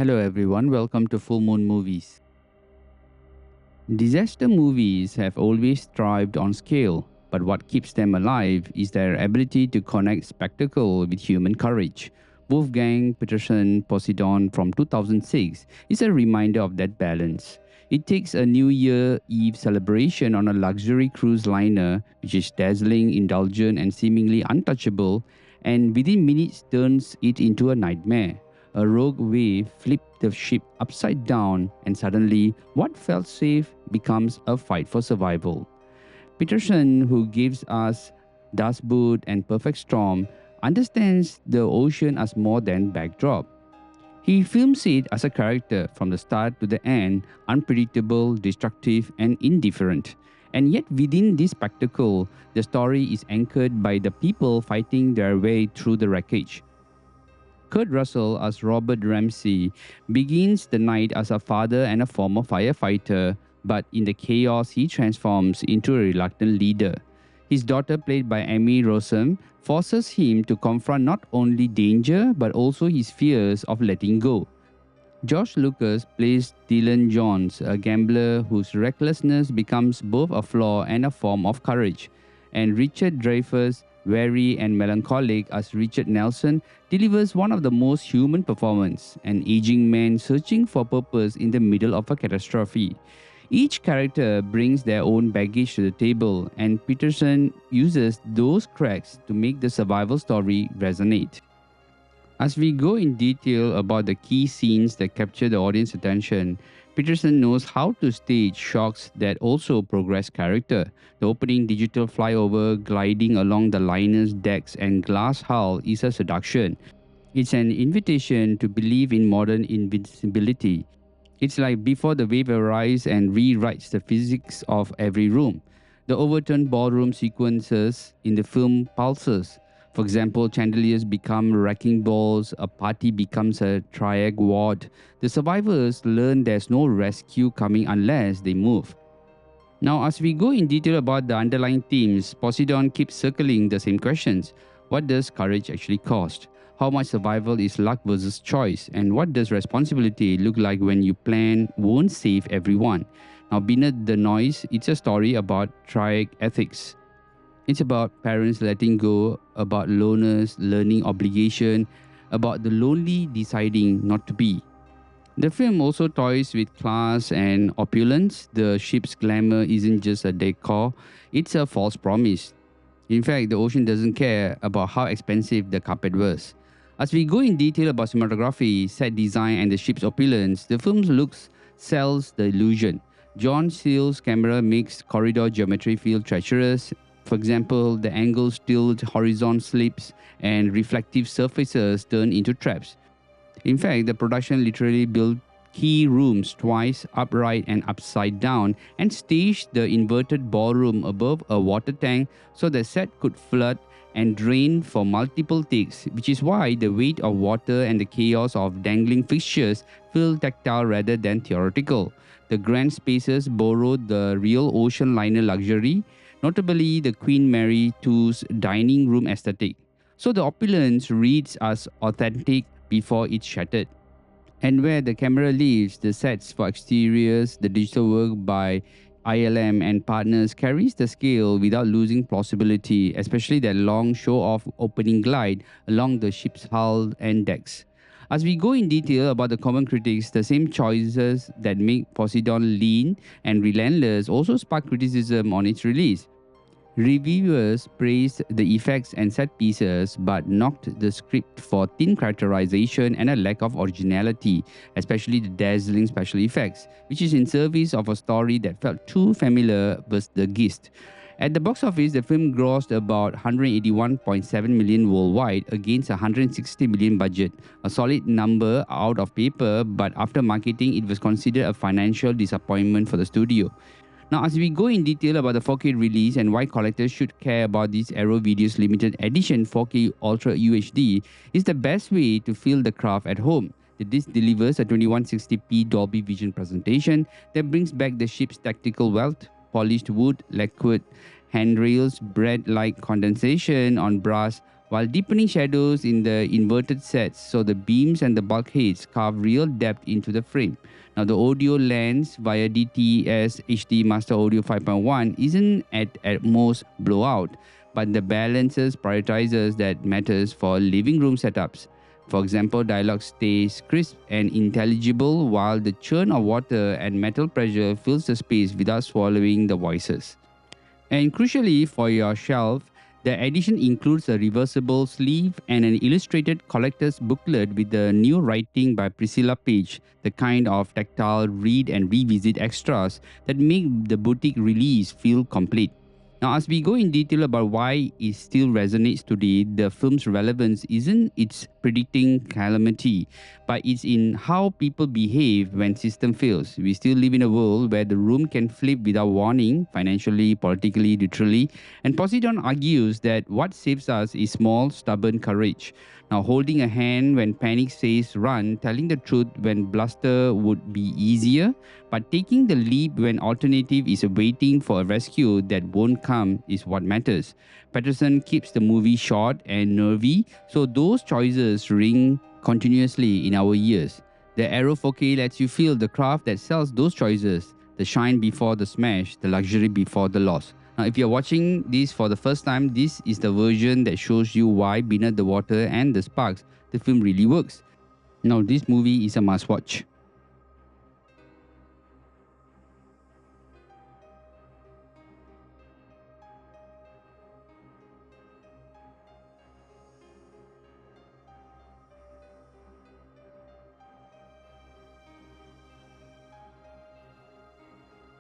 Hello everyone, welcome to Full Moon Movies. Disaster movies have always thrived on scale, but what keeps them alive is their ability to connect spectacle with human courage. Wolfgang Peterson Poseidon from 2006 is a reminder of that balance. It takes a New Year Eve celebration on a luxury cruise liner, which is dazzling, indulgent, and seemingly untouchable, and within minutes turns it into a nightmare. A rogue wave flipped the ship upside down, and suddenly, what felt safe becomes a fight for survival. Peterson, who gives us Dust Boot and Perfect Storm, understands the ocean as more than backdrop. He films it as a character from the start to the end, unpredictable, destructive, and indifferent. And yet, within this spectacle, the story is anchored by the people fighting their way through the wreckage. Kurt Russell as Robert Ramsey begins the night as a father and a former firefighter, but in the chaos he transforms into a reluctant leader. His daughter, played by Amy Rossum, forces him to confront not only danger but also his fears of letting go. Josh Lucas plays Dylan Jones, a gambler whose recklessness becomes both a flaw and a form of courage. And Richard Dreyfuss, wary and melancholic as Richard Nelson, delivers one of the most human performances, an aging man searching for purpose in the middle of a catastrophe. Each character brings their own baggage to the table, and Peterson uses those cracks to make the survival story resonate. As we go in detail about the key scenes that capture the audience attention, Peterson knows how to stage shocks that also progress character. The opening digital flyover gliding along the liner's decks and glass hull is a seduction. It's an invitation to believe in modern invincibility. It's like before the wave arrives and rewrites the physics of every room. The overturned ballroom sequences in the film pulses. For example, chandeliers become wrecking balls, a party becomes a triad ward. The survivors learn there's no rescue coming unless they move. Now, as we go in detail about the underlying themes, Poseidon keeps circling the same questions. What does courage actually cost? How much survival is luck versus choice? And what does responsibility look like when your plan won't save everyone? Now, beneath the noise, it's a story about triad ethics. It's about parents letting go, about loners learning obligation, about the lonely deciding not to be. The film also toys with class and opulence. The ship's glamour isn't just a decor, it's a false promise. In fact, the ocean doesn't care about how expensive the carpet was. As we go in detail about cinematography, set design, and the ship's opulence, the film's looks sells the illusion. John Seale's camera makes corridor geometry feel treacherous. For example, the angles tilt, horizon slips, and reflective surfaces turn into traps. In fact, the production literally built key rooms twice upright and upside down and staged the inverted ballroom above a water tank so the set could flood and drain for multiple takes, which is why the weight of water and the chaos of dangling fixtures feel tactile rather than theoretical. The grand spaces borrowed the real ocean liner luxury, notably the Queen Mary II's dining room aesthetic. So the opulence reads as authentic before it's shattered. And where the camera leaves, the sets for exteriors, the digital work by ILM and partners carries the scale without losing plausibility, especially that long show-off opening glide along the ship's hull and decks. As we go in detail about the common critics, the same choices that make Poseidon lean and relentless also spark criticism on its release. Reviewers praised the effects and set pieces but knocked the script for thin characterization and a lack of originality, especially the dazzling special effects, which is in service of a story that felt too familiar with the gist. At the box office, the film grossed about 181.7 million worldwide against a 160 million budget, a solid number out of paper, but after marketing, it was considered a financial disappointment for the studio. Now, as we go in detail about the 4K release and why collectors should care about this Arrow Videos limited edition 4K Ultra UHD, is the best way to feel the craft at home. The disc delivers a 2160p Dolby Vision presentation that brings back the ship's tactical wealth, polished wood, lacquered handrails, bread-like condensation on brass, while deepening shadows in the inverted sets so the beams and the bulkheads carve real depth into the frame. Now, the audio lens via DTS HD Master Audio 5.1 isn't at most blowout, but the balances prioritizes that matters for living room setups. For example, dialogue stays crisp and intelligible while the churn of water and metal pressure fills the space without swallowing the voices. And crucially for your shelf, the edition includes a reversible sleeve and an illustrated collector's booklet with the new writing by Priscilla Page, the kind of tactile read and revisit extras that make the boutique release feel complete. Now, as we go in detail about why it still resonates today, the film's relevance isn't its predicting calamity, but it's in how people behave when system fails. We still live in a world where the room can flip without warning, financially, politically, literally. And Poseidon argues that what saves us is small, stubborn courage. Now, holding a hand when panic says run, telling the truth when bluster would be easier, but taking the leap when alternative is waiting for a rescue that won't come is what matters. Patterson keeps the movie short and nervy, so those choices ring continuously in our ears. The Aero 4K lets you feel the craft that sells those choices, the shine before the smash, the luxury before the loss. Now, if you're watching this for the first time, this is the version that shows you why Beneath the Water and the Sparks, the film really works. Now, this movie is a must watch.